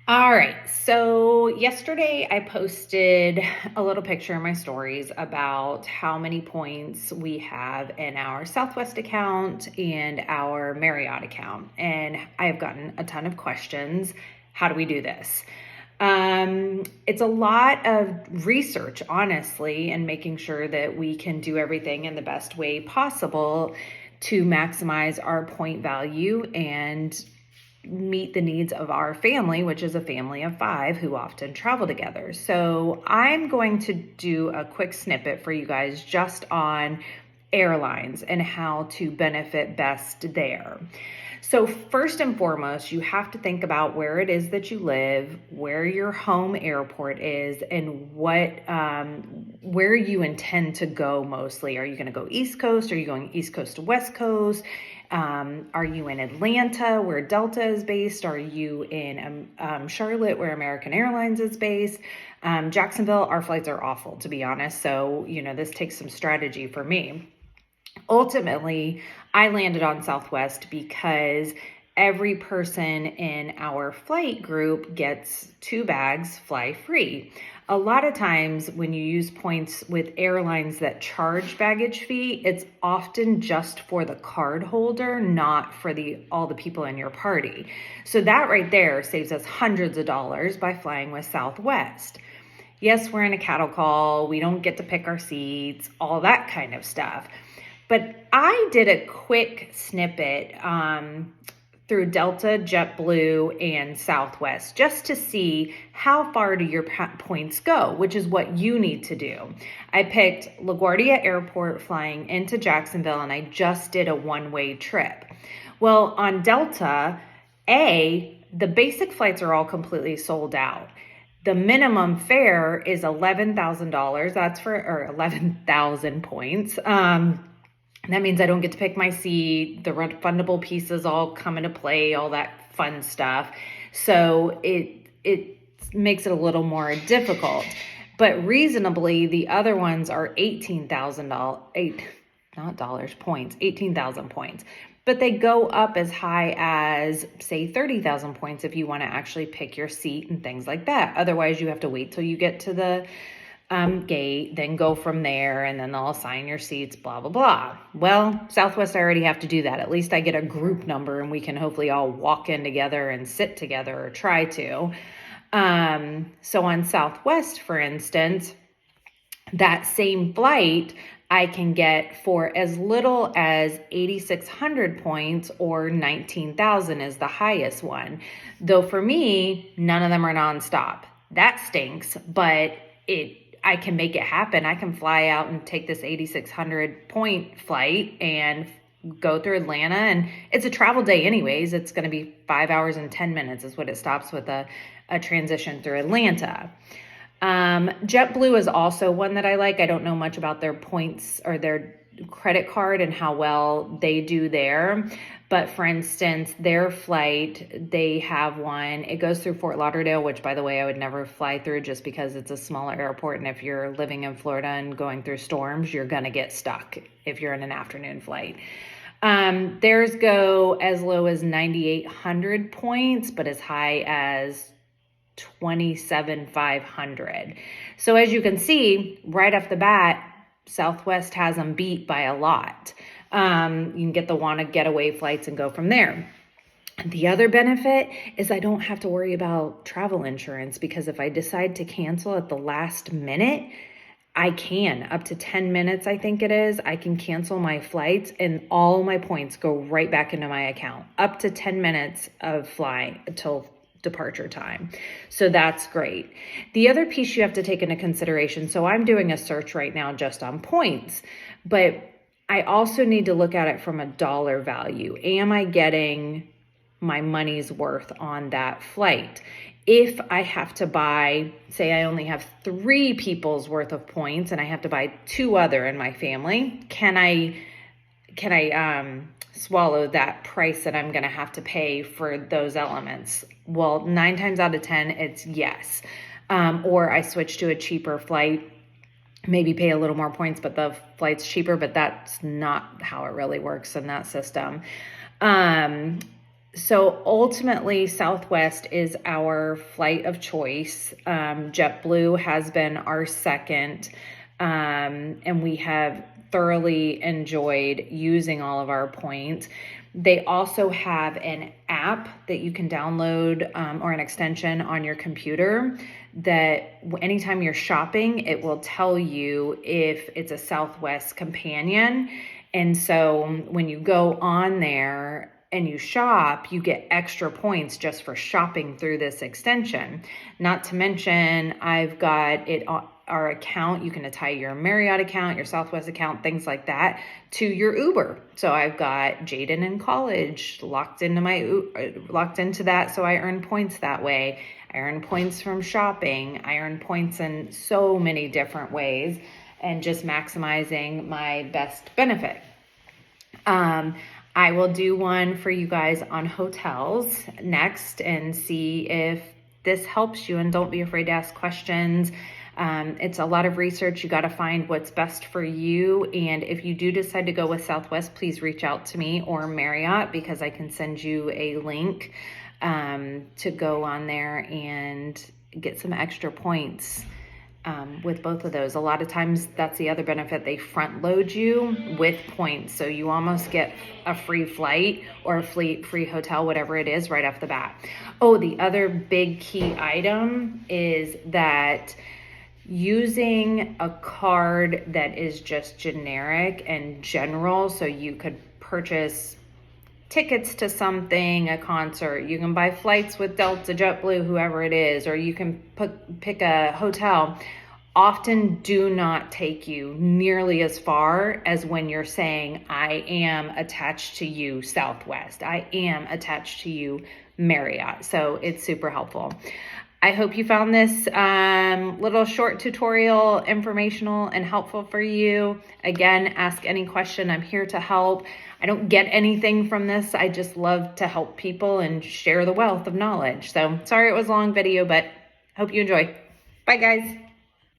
All right. So yesterday I posted a little picture in my stories about how many points we have in our Southwest account and our Marriott account. And I have gotten a ton of questions. How do we do this? It's a lot of research, honestly, and making sure that we can do everything in the best way possible to maximize our point value and meet the needs of our family, which is a family of 5 who often travel together. So I'm going to do a quick snippet for you guys just on airlines and how to benefit best there. So first and foremost, you have to think about where it is that you live, where your home airport is, and where you intend to go mostly. Are you going to go East Coast? Are you going East Coast to West Coast? Are you in Atlanta, where Delta is based? Are you in Charlotte, where American Airlines is based? Jacksonville, our flights are awful, to be honest. So, this takes some strategy for me. Ultimately, I landed on Southwest because every person in our flight group gets 2 bags fly free. A lot of times when you use points with airlines that charge baggage fee, it's often just for the card holder, not for all the people in your party. So that right there saves us hundreds of dollars by flying with Southwest. Yes, we're in a cattle call. We don't get to pick our seats, all that kind of stuff. But I did a quick snippet through Delta, JetBlue, and Southwest just to see how far do your points go, which is what you need to do. I picked LaGuardia Airport flying into Jacksonville, and I just did a one-way trip. Well, on Delta, the basic flights are all completely sold out. The minimum fare is $11,000. That's for 11,000 points. That means I don't get to pick my seat. The refundable pieces all come into play, all that fun stuff. So it makes it a little more difficult. But reasonably, the other ones are $18,000 points. But they go up as high as, say, 30,000 points if you want to actually pick your seat and things like that. Otherwise, you have to wait till you get to the gate, then go from there, and then they'll assign your seats, blah, blah, blah. Well, Southwest, I already have to do that. At least I get a group number and we can hopefully all walk in together and sit together, or try to. So on Southwest, for instance, that same flight I can get for as little as 8,600 points, or 19,000 is the highest one. Though for me, none of them are nonstop. That stinks, but I can make it happen. I can fly out and take this 8,600 point flight and go through Atlanta, and it's a travel day anyways. It's going to be 5 hours and 10 minutes is what it stops with a transition through Atlanta. JetBlue is also one that I like. I don't know much about their points or their credit card and how well they do there. But for instance, their flight, they have one. It goes through Fort Lauderdale, which, by the way, I would never fly through just because it's a smaller airport. And if you're living in Florida and going through storms, you're going to get stuck if you're in an afternoon flight. Theirs go as low as 9,800 points, but as high as 27,500. So as you can see, right off the bat, Southwest has them beat by a lot. You can get the wanna getaway flights and go from there. The other benefit is I don't have to worry about travel insurance, because if I decide to cancel at the last minute, I can, up to 10 minutes, I think it is. I can cancel my flights and all my points go right back into my account, up to 10 minutes of flying until departure time. So that's great. The other piece you have to take into consideration, so I'm doing a search right now just on points, but I also need to look at it from a dollar value. Am I getting my money's worth on that flight? If I have to buy, say I only have 3 people's worth of points and I have to buy 2 other in my family, can I swallow that price that I'm going to have to pay for those elements? Well, 9 times out of 10, it's yes. Or I switch to a cheaper flight, maybe pay a little more points, but the flight's cheaper, but that's not how it really works in that system. So ultimately, Southwest is our flight of choice. JetBlue has been our second, and we have thoroughly enjoyed using all of our points. They also have an app that you can download, or an extension on your computer that anytime you're shopping, it will tell you if it's a Southwest companion. And so when you go on there and you shop, you get extra points just for shopping through this extension. Not to mention, I've got it on our account. You can tie your Marriott account, your Southwest account, things like that to your Uber. So I've got Jaden in college locked into that, so I earn points that way. I earn points from shopping. I earn points in so many different ways, and just maximizing my best benefit. I will do one for you guys on hotels next and see if this helps you, and don't be afraid to ask questions. It's a lot of research. You got to find what's best for you. And if you do decide to go with Southwest, please reach out to me or Marriott, because I can send you a link to go on there and get some extra points. With both of those. A lot of times that's the other benefit. They front load you with points. So you almost get a free flight or a free hotel, whatever it is, right off the bat. Oh, the other big key item is that using a card that is just generic and general, so you could purchase tickets to something, a concert, you can buy flights with Delta, JetBlue, whoever it is, or you can pick a hotel, often do not take you nearly as far as when you're saying, I am attached to you, Southwest. I am attached to you, Marriott. So it's super helpful. I hope you found this little short tutorial informational and helpful for you. Again, ask any question. I'm here to help. I don't get anything from this. I just love to help people and share the wealth of knowledge. So sorry it was a long video, but hope you enjoy. Bye, guys.